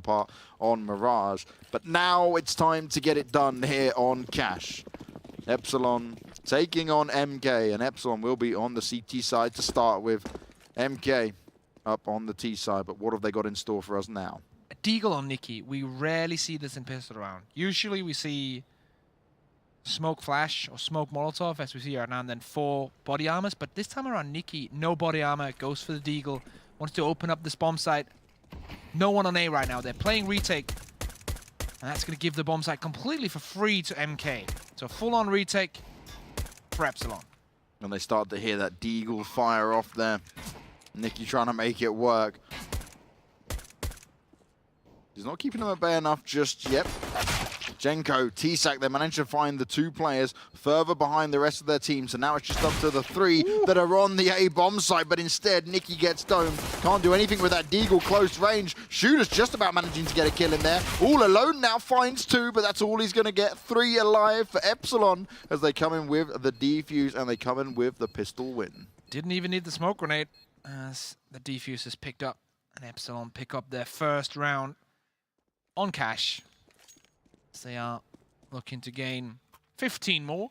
apart on Mirage. But now it's time to get it done here on Cash. Epsilon taking on MK, and Epsilon will be on the CT side to start with. MK up on the T side, but what have they got in store for us now? A Deagle on Nikki. We rarely see this in pistol round. Usually we see smoke flash or smoke molotov, as we see right now, and then 4 body armors. But this time around, Nikki, no body armor, goes for the Deagle, wants to open up this bomb site. No one on A right now. They're playing retake, and that's going to give the bomb site completely for free to MK. So full-on retake for Epsilon. And they start to hear that Deagle fire off there. Nikki trying to make it work. He's not keeping them at bay enough just yet. Genko, T-Sac, they managed to find the 2 players further behind the rest of their team. So now it's just up to the 3 that are on the A bomb site. But instead, Nikki gets domed. Can't do anything with that Deagle close range. Shooter's just about managing to get a kill in there. All alone now, finds 2, but that's all he's going to get. 3 alive for Epsilon as they come in with the defuse and they come in with the pistol win. Didn't even need the smoke grenade as the defuse is picked up. And Epsilon pick up their first round on Cash. They are looking to gain 15 more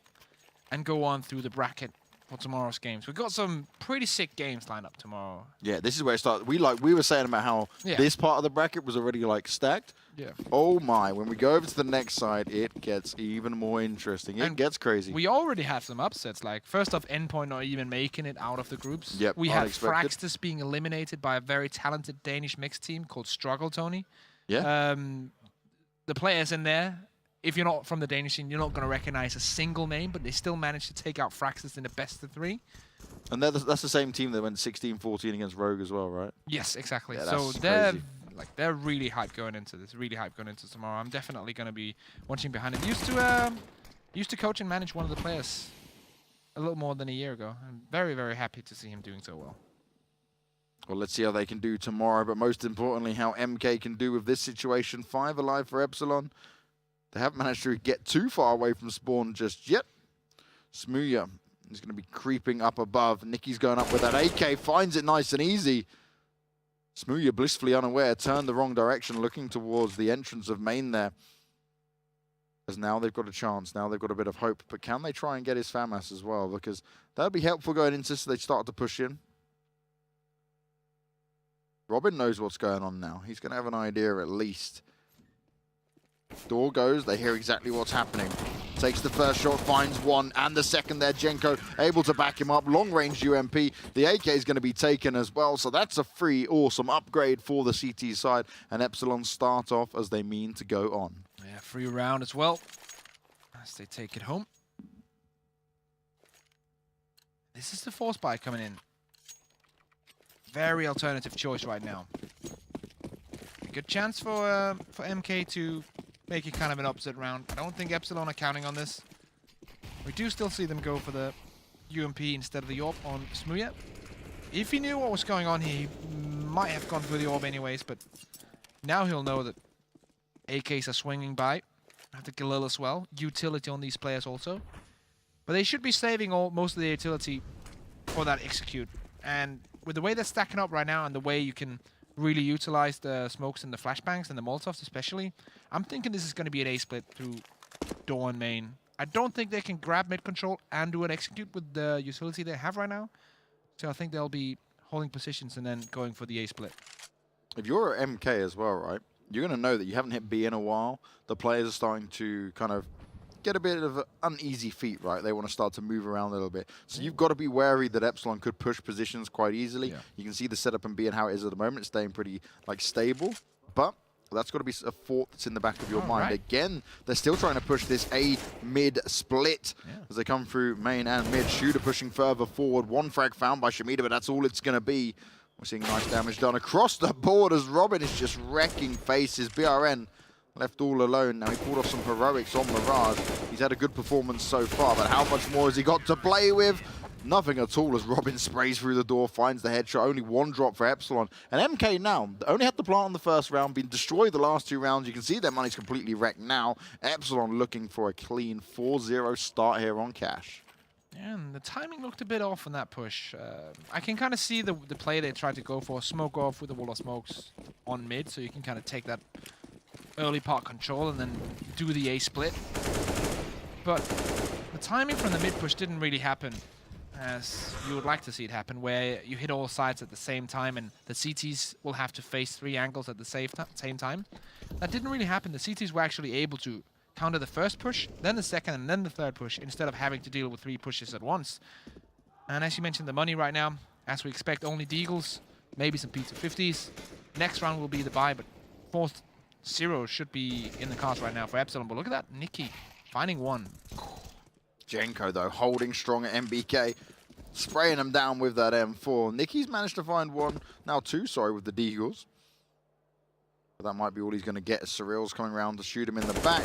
and go on through the bracket for tomorrow's games. We've got some pretty sick games lined up tomorrow. Yeah, this is where it starts. We were saying about how this part of the bracket was already stacked. Yeah. Oh my, when we go over to the next side, it gets even more interesting. It gets crazy. We already have some upsets, like first off, Endpoint not even making it out of the groups. Yep, we have unexpected. Fraxtus being eliminated by a very talented Danish mixed team called Struggle Tony. Yeah. The players in there, if you're not from the Danish scene, you're not going to recognize a single name, but they still managed to take out Fraxus in the best of 3. And that's the same team that went 16-14 against Rogue as well, right? Yes, exactly. Yeah, so that's crazy. they're really hyped going into this, really hyped going into tomorrow. I'm definitely going to be watching behind it. Used to coach and manage one of the players a little more than a year ago. I'm very, very happy to see him doing so well. Well, let's see how they can do tomorrow, but most importantly, how MK can do with this situation. 5 alive for Epsilon. They haven't managed to get too far away from spawn just yet. Smooya is going to be creeping up above. Nikki's going up with that AK, finds it nice and easy. Smooya, blissfully unaware, turned the wrong direction, looking towards the entrance of main there. As now they've got a chance, now they've got a bit of hope. But can they try and get his FAMAS as well? Because that would be helpful going into so they start to push in. Robin knows what's going on now. He's going to have an idea at least. Door goes. They hear exactly what's happening. Takes the first shot, finds 1, and the second there. Genko able to back him up. Long-range UMP. The AK is going to be taken as well. So that's a free, awesome upgrade for the CT side. And Epsilon start off as they mean to go on. Yeah, free round as well as they take it home. This is the Force Buy coming in. Very alternative choice right now. Good chance for MK to make it kind of an upset round. I don't think Epsilon are counting on this. We do still see them go for the UMP instead of the AWP on Smooya. If he knew what was going on here, he might have gone for the AWP anyways, but now he'll know that AKs are swinging by. Have the Galil as well. Utility on these players also. But they should be saving most of the utility for that execute. And with the way they're stacking up right now and the way you can really utilize the smokes and the flashbangs and the molotovs especially, I'm thinking this is going to be an A-split through door and main. I don't think they can grab mid control and do an execute with the utility they have right now. So I think they'll be holding positions and then going for the A-split. If you're at MK as well, right, you're going to know that you haven't hit B in a while. The players are starting to kind of get a bit of uneasy feet, right? They want to start to move around a little bit. So you've got to be wary that Epsilon could push positions quite easily. Yeah. You can see the setup in B and how it is at the moment, staying pretty stable. But that's got to be a thought that's in the back of your mind. Right. Again, they're still trying to push this A mid split as they come through main and mid. Shooter pushing further forward. 1 frag found by Shamida, but that's all it's going to be. We're seeing nice damage done across the board as Robin is just wrecking faces. BRN left all alone. Now he pulled off some heroics on Mirage. He's had a good performance so far, but how much more has he got to play with? Nothing at all as Robin sprays through the door, finds the headshot. Only 1 drop for Epsilon. And MK now, only had the plant on the first round, been destroyed the last 2 rounds. You can see their money's completely wrecked now. Epsilon looking for a clean 4-0 start here on Cash. And the timing looked a bit off on that push. I can kind of see the play they tried to go for, smoke off with the wall of smokes on mid, so you can kind of take that early part control and then do the A split. But the timing from the mid push didn't really happen as you would like to see it happen, where you hit all sides at the same time and the CTs will have to face 3 angles at the same time. That didn't really happen. The CTs were actually able to counter the first push, then the second, and then the third push, instead of having to deal with 3 pushes at once. And as you mentioned, the money right now, as we expect, only Deagles, maybe some P250s. Next round will be the buy, but 4-0 should be in the cards right now for Epsilon. But look at that, Nikki finding one. Jenko, though, holding strong at MBK, spraying him down with that M4. Nicky's managed to find one, now 2, sorry, with the Deagles. But that might be all he's going to get as Surreal's coming around to shoot him in the back.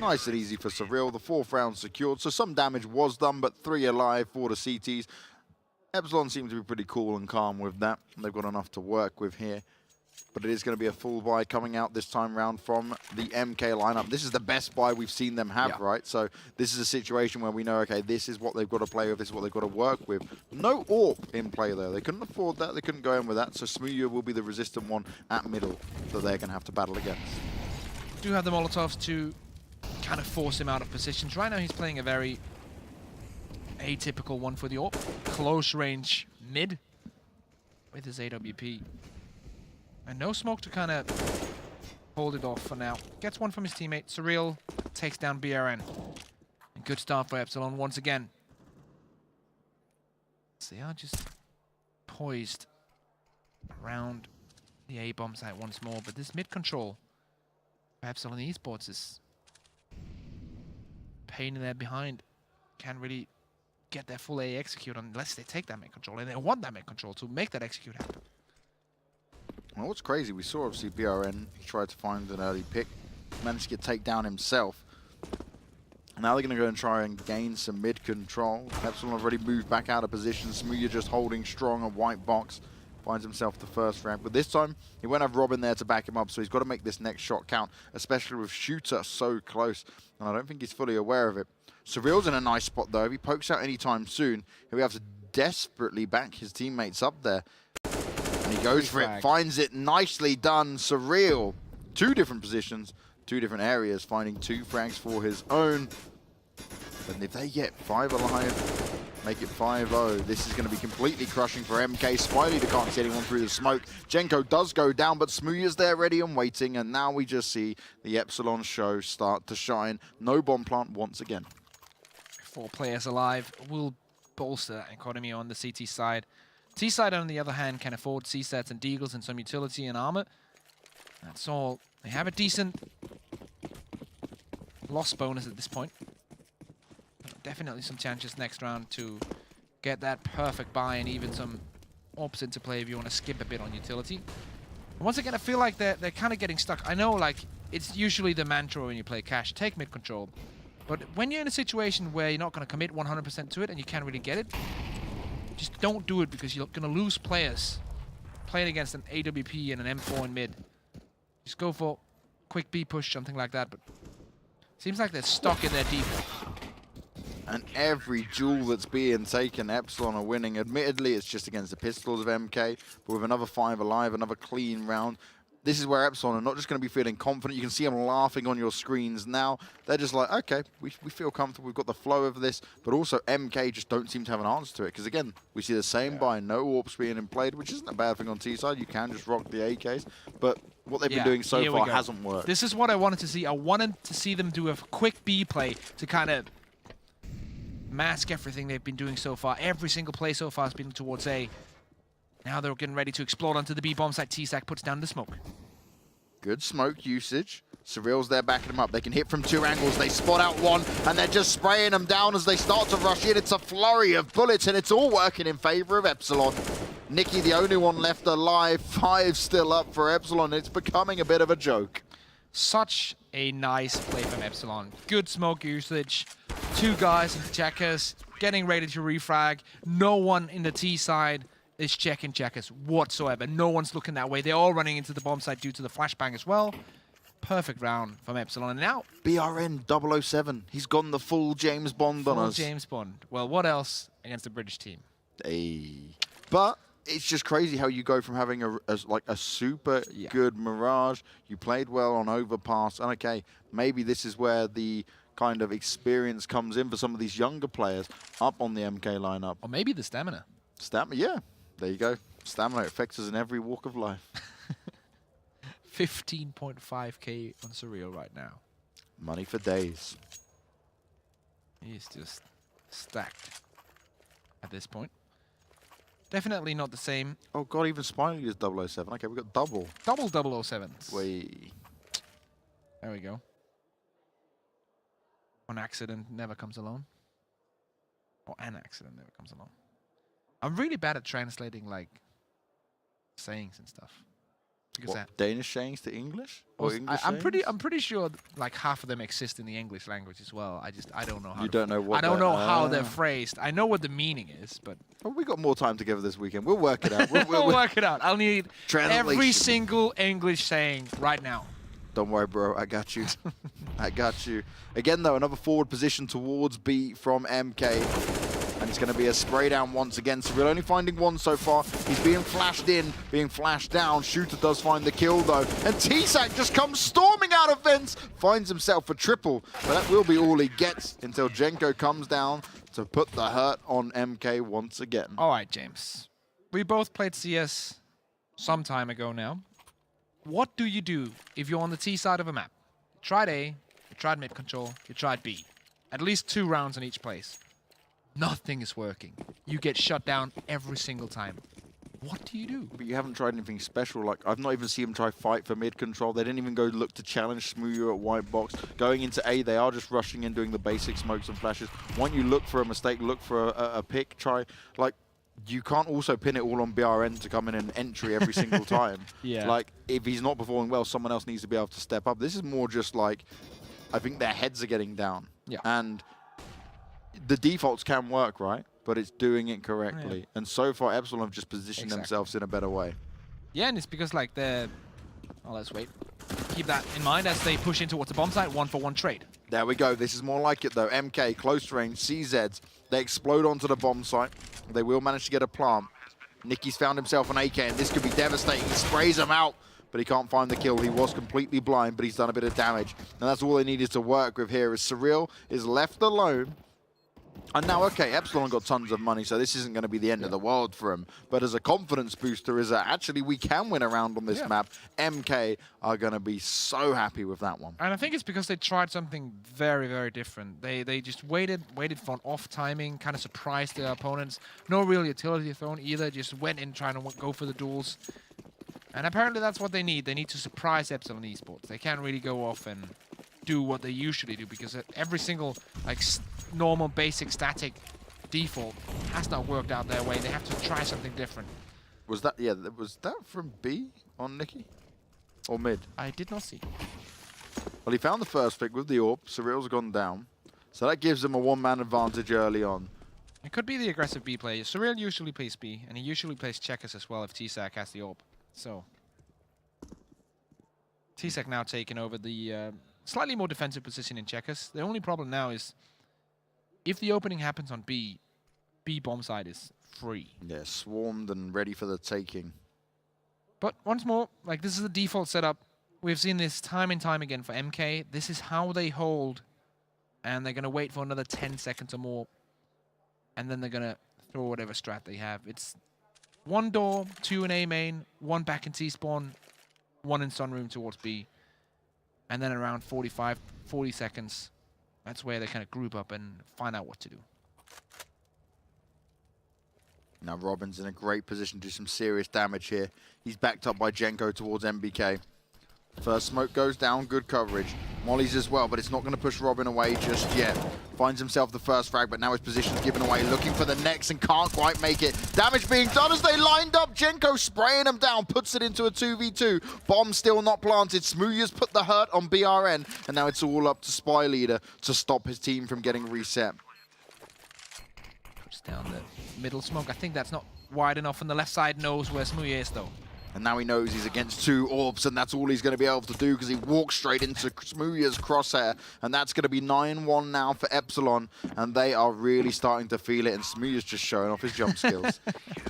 Nice and easy for Surreal. The 4th round secured, so some damage was done, but 3 alive for the CTs. Epsilon seems to be pretty cool and calm with that. They've got enough to work with here. But it is going to be a full buy coming out this time round from the MK lineup. This is the best buy we've seen them have, right? So this is a situation where we know, okay, this is what they've got to play with, this is what they've got to work with. No AWP in play, though. They couldn't afford that. They couldn't go in with that. So Smooya will be the resistant one at middle that they're going to have to battle against. Do have the Molotovs to kind of force him out of positions. Right now he's playing a very atypical one for the AWP. Close range mid with his AWP. And no smoke to kind of hold it off for now. Gets one from his teammate. Surreal takes down BRN. And good start for Epsilon once again. So they are just poised around the A-bomb site once more. But this mid control for Epsilon Esports is pain in their behind. Can't really get their full A execute unless they take that mid control. And they want that mid control to make that execute happen. Well, what's crazy, we saw obviously BRN, he tried to find an early pick, managed to get takedown himself. Now they're going to go and try and gain some mid control. Epsilon have already moved back out of position. Smooya just holding strong, a white box, finds himself the first frag. But this time, he won't have Robin there to back him up, so he's got to make this next shot count, especially with Shooter so close. And I don't think he's fully aware of it. Surreal's in a nice spot, though. If he pokes out anytime soon, he'll have to desperately back his teammates up there. And he goes for it, finds it, nicely done. Surreal, 2 different positions, 2 different areas, finding 2 frags for his own. And if they get 5 alive, make it 5-0, this is going to be completely crushing for MK. Spyleader can't see anyone through the smoke. Jenko does go down, but Smooya's there ready and waiting. And now we just see the Epsilon show start to shine. No bomb plant once again. 4 players alive will bolster that economy on the CT side. T side, on the other hand, can afford C-sets and Deagles and some utility and armor. That's all. They have a decent loss bonus at this point. Definitely some chances next round to get that perfect buy and even some ops into play if you want to skip a bit on utility. And once again, I feel like they're kind of getting stuck. I know, like, it's usually the mantra when you play cash, take mid control. But when you're in a situation where you're not going to commit 100% to it and you can't really get it, just don't do it because you're going to lose players playing against an AWP and an M4 in mid. Just go for quick B push, something like that. But seems like they're stuck in their default. And every duel that's being taken, Epsilon are winning. Admittedly, it's just against the pistols of MK, but with another 5 alive, another clean round. This is where Epsilon are not just going to be feeling confident. You can see them laughing on your screens now. They're just like, okay, we feel comfortable. We've got the flow of this. But also MK just don't seem to have an answer to it. Because again, we see the same buy, no AWPs being played, which isn't a bad thing on T-side. You can just rock the AKs. But what they've been doing so far hasn't worked. This is what I wanted to see. I wanted to see them do a quick B play to kind of mask everything they've been doing so far. Every single play so far has been towards A. Now they're getting ready to explode onto the B bomb site. T-Sack puts down the smoke. Good smoke usage. Surreal's there backing them up. They can hit from 2 angles. They spot out one, and they're just spraying them down as they start to rush in. It's a flurry of bullets, and it's all working in favor of Epsilon. Nikki, the only one left alive. 5 still up for Epsilon. It's becoming a bit of a joke. Such a nice play from Epsilon. Good smoke usage. 2 guys in the checkers, getting ready to refrag. No one in the T side is checking checkers whatsoever. No one's looking that way. They're all running into the bomb site due to the flashbang as well. perfect round from Epsilon. And now, BRN 007. He's gone the full James Bond on us. James Bond. Well, what else against the British team? Hey. But it's just crazy how you go from having a super good Mirage. You played well on Overpass. And okay, maybe this is where the kind of experience comes in for some of these younger players up on the MK lineup. Or maybe the stamina. Stamina, yeah. There you go. Stamina affects us in every walk of life. 15.5k on Surreal right now. Money for days. He's just stacked at this point. Definitely not the same. Oh god, even Smiley is 007. Okay, we've got double. Double 007s. Wait. There we go. One accident never comes alone. Or an accident never comes along. I'm really bad at translating, like, sayings and stuff. Because What, Danish sayings to English? Or English I'm sayings? pretty sure like half of them exist in the English language as well. I don't know how. You don't know what. I don't know how they're phrased. I know what the meaning is, but well, we got more time together this weekend. We'll work it out. we'll work it out. I'll need every Translation. single English saying right now. Don't worry, bro. I got you. I got you. Again, though, another forward position towards B from MK. And it's going to be a spray down once again. So we're only finding one so far. He's being flashed in, being flashed down. Shooter does find the kill, though. And Tsac just comes storming out of vents. Finds himself a triple. But that will be all he gets until Jenko comes down to put the hurt on MK once again. All right, James. We both played CS some time ago now. What do you do if you're on the T side of a map? You tried A, you tried mid control, you tried B. At least 2 rounds in each place. Nothing is working. You get shut down every single time. What do you do? But you haven't tried anything special. Like, I've not even seen them try fight for mid control. They didn't even go look to challenge Smooyu at white box. Going into A, they are just rushing in, doing the basic smokes and flashes. When you look for a mistake, look for a pick, try. Like, you can't also pin it all on BRN to come in and entry every single time. Yeah. Like, if he's not performing well, someone else needs to be able to step up. This is more just like, I think their heads are getting down. Yeah. And the defaults can work, right? But it's doing it correctly. Yeah. And so far, Epsilon have just positioned themselves in a better way. Yeah, and it's because like they're... Oh, let's wait. Keep that in mind as they push in towards the bomb site. 1-for-1 trade. There we go. This is more like it, though. MK, close range, CZs. They explode onto the bomb site. They will manage to get a plant. Nicky's found himself an AK, and this could be devastating. He sprays him out, but he can't find the kill. He was completely blind, but he's done a bit of damage. And that's all they needed to work with here, is Surreal is left alone. And now, okay, Epsilon got tons of money, so this isn't going to be the end of the world for him. But as a confidence booster, is that actually we can win a round on this map. MK are going to be so happy with that one. And I think it's because they tried something very, very different. They just waited for an off timing, kind of surprised their opponents. No real utility thrown either, just went in trying to go for the duels. And apparently that's what they need. They need to surprise Epsilon Esports. They can't really go off and do what they usually do, because every single like normal basic static default has not worked out their way. They have to try something different. Was that, was that from B on Nicky? Or mid? I did not see. Well, he found the first pick with the AWP. Surreal's gone down. So that gives him a one-man advantage early on. It could be the aggressive B player. Surreal usually plays B, and he usually plays checkers as well if Tsac has the AWP. So Tsac now taking over the slightly more defensive position in checkers. The only problem now is if the opening happens on B, B bomb side is free. Yeah, swarmed and ready for the taking. But once more, like, this is the default setup. We've seen this time and time again for MK. This is how they hold, and they're going to wait for another 10 seconds or more, and then they're going to throw whatever strat they have. It's 1 door, 2 in A main, 1 back in T spawn, 1 in sunroom towards B. And then around 40 seconds, that's where they kind of group up and find out what to do. Now Robin's in a great position to do some serious damage here. He's backed up by Jenko towards MBK. First smoke goes down, good coverage. Molly's as well, but it's not going to push Robin away just yet. Finds himself the first frag, but now his position's given away. Looking for the next and can't quite make it. Damage being done as they lined up. Jenko spraying him down, puts it into a 2v2. Bomb still not planted. Smooya's put the hurt on BRN, and now it's all up to Spy Leader to stop his team from getting reset. Puts down the middle smoke. I think that's not wide enough on the left side. Knows where Smooya is, though. And now he knows he's against 2 orbs, and that's all he's going to be able to do because he walks straight into Smooya's crosshair. And that's going to be 9-1 now for Epsilon, and they are really starting to feel it. And Smooya's just showing off his jump skills.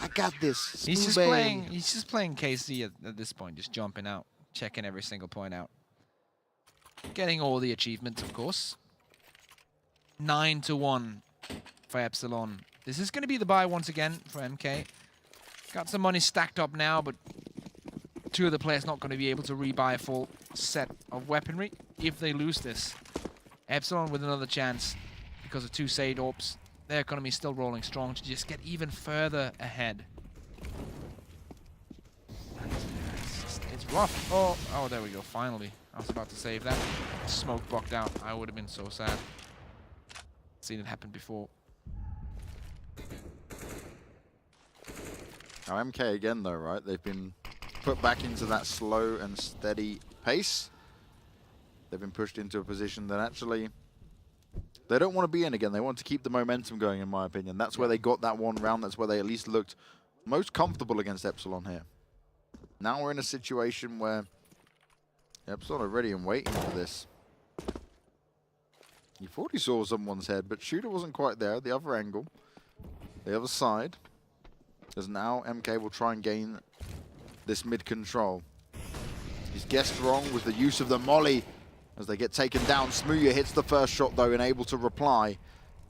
I got this. He's just playing KC at this point, just jumping out, checking every single point out. Getting all the achievements, of course. 9-1 for Epsilon. This is going to be the buy once again for MK. Got some money stacked up now, but 2 of the players not going to be able to rebuy a full set of weaponry if they lose this. Epsilon with another chance because of 2 Sade Orbs. Their economy is still rolling strong to just get even further ahead. It's rough. Oh, there we go. Finally. I was about to save that. Smoke bucked out. I would have been so sad. Seen it happen before. Now MK again though, right? They've been put back into that slow and steady pace. They've been pushed into a position that actually they don't want to be in again. They want to keep the momentum going, in my opinion. That's where they got that 1 round. That's where they at least looked most comfortable against Epsilon here. Now we're in a situation where Epsilon are ready and waiting for this. You thought he saw someone's head, but Shooter wasn't quite there. The other angle, the other side. As now MK will try and gain this mid control. He's guessed wrong with the use of the molly as they get taken down. Smooya hits the first shot though and able to reply.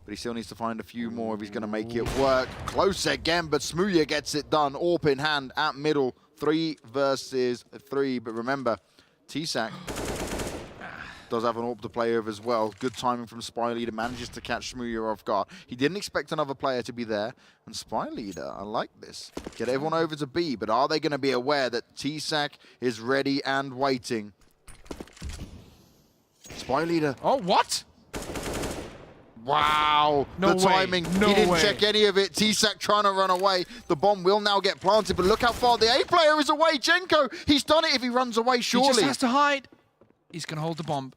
But he still needs to find a few more if he's going to make it work. Close again, but Smooya gets it done. AWP in hand at middle. 3 versus 3. But remember, T-Sac does have an AWP to play with as well. Good timing from Spy Leader, manages to catch Smooya off guard. He didn't expect another player to be there. And Spy Leader, I like this. Get everyone over to B, but are they going to be aware that T-Sac is ready and waiting? Spy Leader. Oh, what? Wow, no the timing. No he didn't way. check any of it. T-Sac trying to run away. The bomb will now get planted, but look how far the A player is away. Jenko, he's done it if he runs away, surely. He just has to hide. He's going to hold the bomb.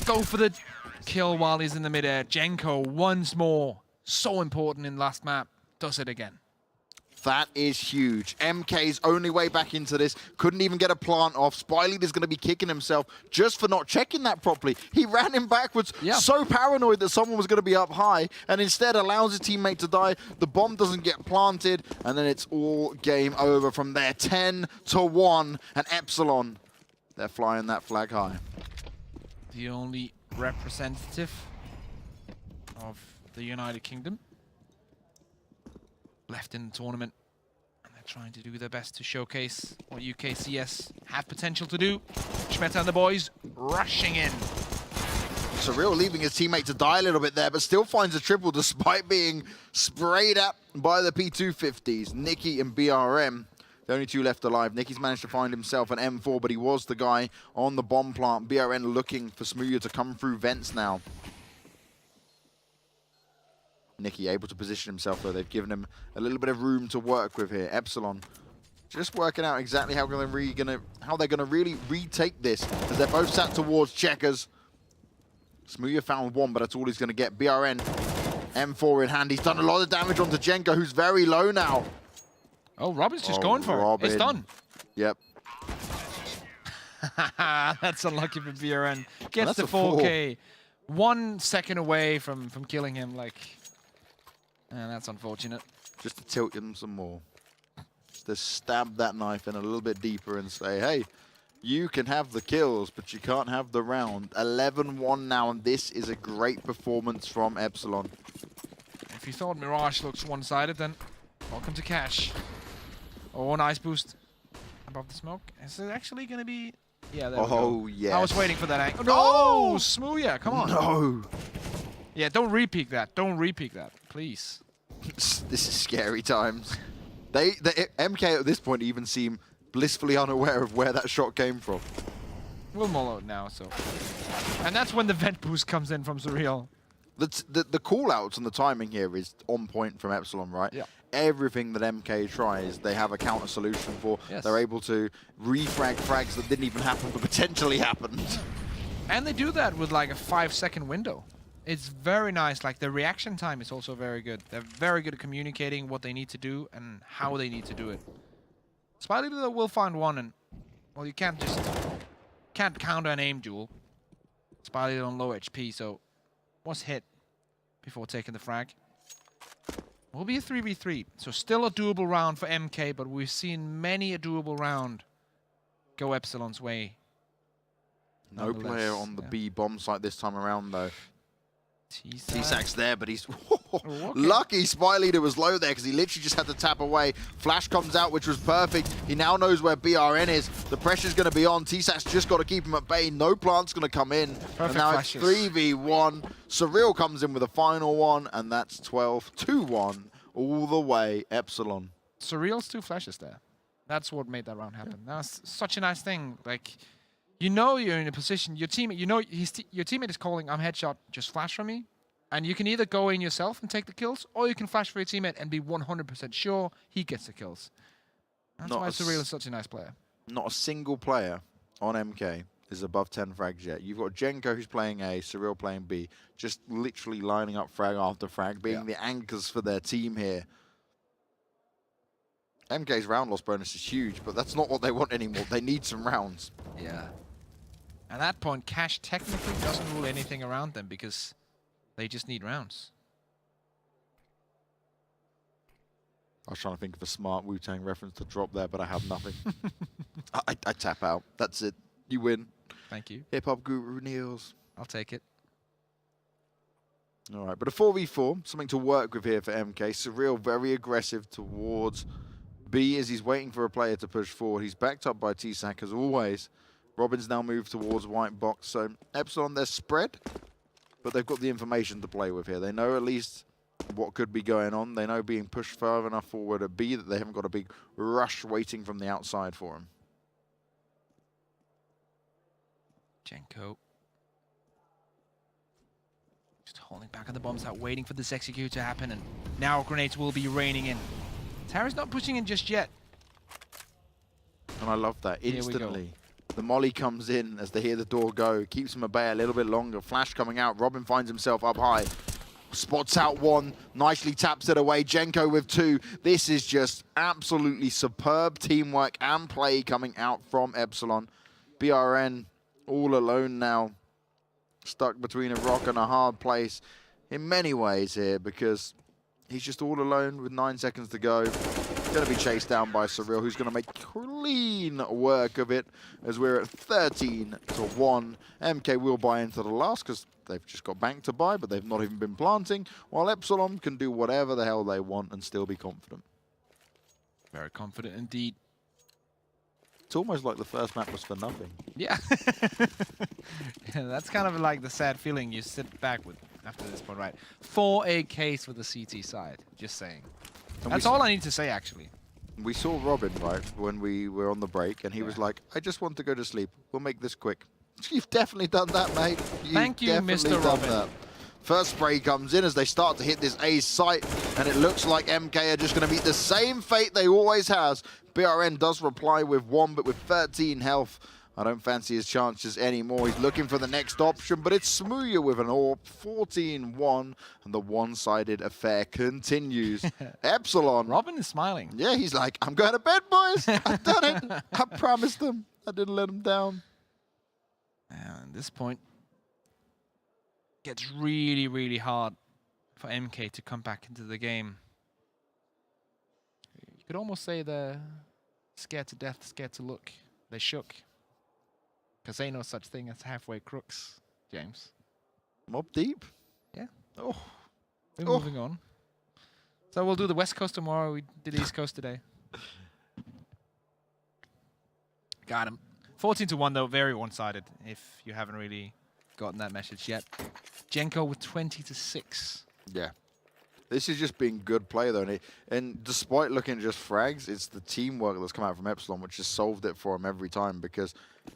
Go for the kill while he's in the midair. Jenko once more. So important in last map. Does it again. That is huge. MK's only way back into this. Couldn't even get a plant off. Spy Leader's going to be kicking himself just for not checking that properly. He ran him backwards, so paranoid that someone was going to be up high, and instead allows his teammate to die. The bomb doesn't get planted, and then it's all game over from there. 10-1, and Epsilon, they're flying that flag high. The only representative of the United Kingdom left in the tournament, and they're trying to do their best to showcase what UKCS have potential to do. Schmeta and the boys rushing in. Surreal leaving his teammate to die a little bit there, but still finds a triple despite being sprayed at by the P250s. Nicky and BRM, the only 2 left alive. Nicky's managed to find himself an M4, but he was the guy on the bomb plant. BRN looking for Smooya to come through vents now. Nicky able to position himself though. They've given him a little bit of room to work with here. Epsilon just working out exactly how they're going to really retake this as they're both sat towards checkers. Smooya found 1, but that's all he's going to get. BRN, M4 in hand. He's done a lot of damage onto Jenko, who's very low now. Oh, Robin's just going for it. It's done. Yep. That's unlucky for BRN. Gets the 4K. 1 second away from killing him. Like, that's unfortunate. Just to tilt him some more. Just to stab that knife in a little bit deeper and say, hey, you can have the kills, but you can't have the round. 11-1 now, and this is a great performance from Epsilon. If you thought Mirage looks one-sided, then welcome to Cash. Oh, nice boost above the smoke. Is it actually going to be... Yeah, there we go. Oh, yes. I was waiting for that angle. No! Smooya, come on. No! Yeah, don't repeat that. Don't repeat that, please. This is scary times. The MK at this point even seem blissfully unaware of where that shot came from. We'll mull it now, so... And that's when the vent boost comes in from Surreal. The call-outs and the timing here is on point from Epsilon, right? Yeah. Everything that MK tries, they have a counter solution for. Yes. They're able to refrag frags that didn't even happen, but potentially happened. And they do that with like a 5-second window. It's very nice. Like, the reaction time is also very good. They're very good at communicating what they need to do and how they need to do it. Spy Leader will find one, and well, you can't counter an aim duel. Spy Leader on low HP, so was hit before taking the frag. Will be a 3v3, so still a doable round for MK, but we've seen many a doable round go Epsilon's way. No player on the B bomb site this time around, though. T-Sac. T-Sac's there, but he's okay. lucky Spy Leader was low there because he literally just had to tap away. Flash comes out, which was perfect. He now knows where BRN is. The pressure's going to be on. T-Sac's just got to keep him at bay. No plant's going to come in. Perfect and now flashes. It's 3v1. Surreal comes in with a final one, and that's 12-2-1 all the way Epsilon. Surreal's 2 flashes there. That's what made that round happen. Yeah. That's such a nice thing. Like, you know you're in a position, your teammate, you know your teammate is calling, I'm headshot, just flash for me. And you can either go in yourself and take the kills, or you can flash for your teammate and be 100% sure he gets the kills. That's why Surreal is such a nice player. Not a single player on MK is above 10 frags yet. You've got Jenko who's playing A, Surreal playing B, just literally lining up frag after frag, being the anchors for their team here. MK's round loss bonus is huge, but that's not what they want anymore. They need some rounds. Yeah. At that point, Cash technically doesn't rule anything around them because they just need rounds. I was trying to think of a smart Wu-Tang reference to drop there, but I have nothing. I tap out. That's it. You win. Thank you. Hip-hop guru kneels. I'll take it. All right, but a 4v4, something to work with here for MK. Surreal very aggressive towards B as he's waiting for a player to push forward. He's backed up by T-Sac as always. Robin's now moved towards white box, so Epsilon, they're spread, but they've got the information to play with here. They know at least what could be going on. They know being pushed far enough forward at B that they haven't got a big rush waiting from the outside for him. Jenko. Just holding back on the bomb site, waiting for this execute to happen, and now grenades will be raining in. Tara's not pushing in just yet. And I love that. Instantly. The molly comes in as they hear the door go. Keeps him at bay a little bit longer. Flash coming out. Robin finds himself up high. Spots out one. Nicely taps it away. Jenko with 2. This is just absolutely superb teamwork and play coming out from Epsilon. BRN all alone now. Stuck between a rock and a hard place in many ways here because he's just all alone with 9 seconds to go. Going to be chased down by Surreal, who's going to make clean work of it as we're at 13-1. MK will buy into the last because they've just got bank to buy, but they've not even been planting, while Epsilon can do whatever the hell they want and still be confident. Very confident indeed. It's almost like the first map was for nothing. Yeah. Yeah, that's kind of like the sad feeling you sit back with after this point, right? 4 AKs for the CT side, just saying. And that's all I need to say, actually. We saw Robin, right, when we were on the break, and he was like, I just want to go to sleep. We'll make this quick. You've definitely done that, mate. Thank you, Mr. Robin. That. First spray comes in as they start to hit this A site, and it looks like MK are just going to meet the same fate they always has. BRN does reply with 1, but with 13 health. I don't fancy his chances anymore. He's looking for the next option, but it's Smooya with an AWP, 14-1, and the one-sided affair continues. Epsilon. Robin is smiling. Yeah, he's like, I'm going to bed, boys. I've done it. I promised them. I didn't let them down. And at this point, it gets really, really hard for MK to come back into the game. You could almost say they're scared to death, scared to look. They shook. Because ain't no such thing as halfway crooks, James. Mob deep? Yeah. Oh. We're moving on. So we'll do the West Coast tomorrow. We did East Coast today. Got him. 14-1 though, very one-sided. If you haven't really gotten that message yet. Jenko with 20-6. Yeah. This is just being good play though, and despite looking at just frags, it's the teamwork that's come out from Epsilon which has solved it for him every time because,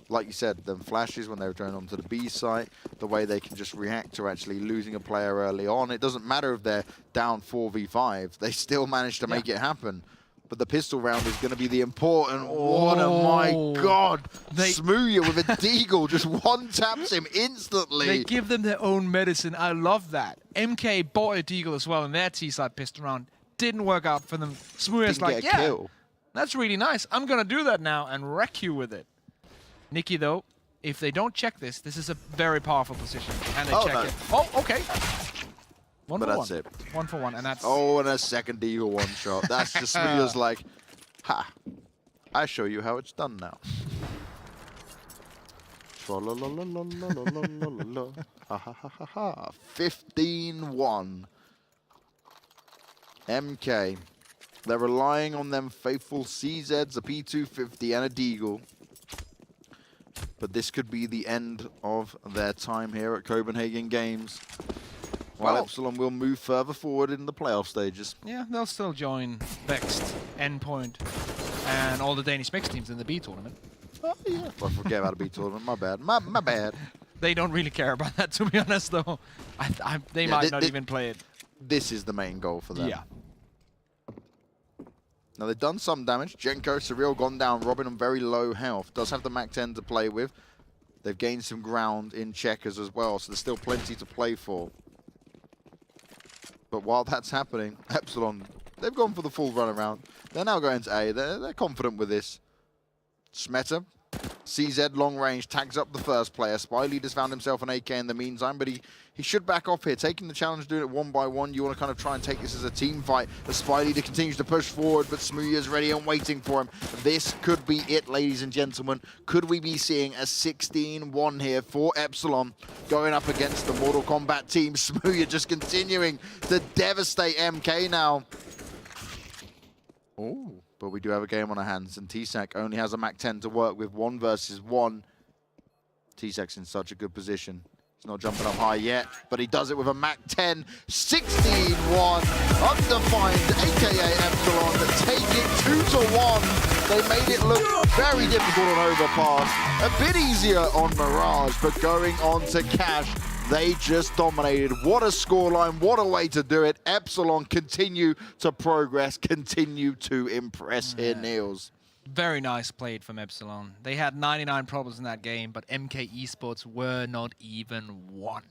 like you said, them flashes when they were going onto the B site, the way they can just react to actually losing a player early on. It doesn't matter if they're down 4v5, they still manage to make it happen. But the pistol round is going to be the important one. Oh my god! Smooya with a deagle just one-taps him instantly. They give them their own medicine. I love that. MK bought a deagle as well in their T-side pistol round. Didn't work out for them. Smooya's like, yeah, That's really nice. I'm going to do that now and wreck you with it. Nikki, though, if they don't check this, this is a very powerful position. And they check it. Oh, okay. One But for that's one. it. 1 for 1, and that's... Oh, and a second Deagle one shot. That's just Smooya's like, ha, I show you how it's done now. Tra-la-la-la-la-la-la-la-la. Ha ha ha ha ha. 15-1. MK. They're relying on them faithful CZs, a P250, and a Deagle. But this could be the end of their time here at Copenhagen Games. While Epsilon will move further forward in the playoff stages. Yeah, they'll still join Vext, Endpoint, and all the Danish mixed teams in the B tournament. Oh, yeah. I forget about the B tournament. My bad. My bad. They don't really care about that, to be honest, though. They might not even play it. This is the main goal for them. Yeah. Now, they've done some damage. Jenko, Surreal gone down. Robin on very low health. Does have the Mac 10 to play with. They've gained some ground in checkers as well, so there's still plenty to play for. But while that's happening, Epsilon, they've gone for the full run around. They're now going to A. They're confident with this. Smeta, CZ long range, tags up the first player. Spy Leader's found himself an AK in the meantime, but he should back off here. Taking the challenge, doing it 1 by 1. You want to kind of try and take this as a team fight. The Spy Leader continues to push forward, but Smooya's ready and waiting for him. This could be it, ladies and gentlemen. Could we be seeing a 16-1 here for Epsilon going up against the Mortal Kombat team? Smooya just continuing to devastate MK now. Oh. But we do have a game on our hands, and T-Sac only has a Mac 10 to work with 1 versus 1. T-Sac's in such a good position. He's not jumping up high yet, but he does it with a Mac 10. 16-1. Undefined, a.k.a. Epsilon, take it 2-1. They made it look very difficult on Overpass. A bit easier on Mirage, but going on to Cash, they just dominated. What a scoreline, what a way to do it. Epsilon continue to progress, continue to impress here, Niels. Very nice played from Epsilon. They had 99 problems in that game, but MK Esports were not even one.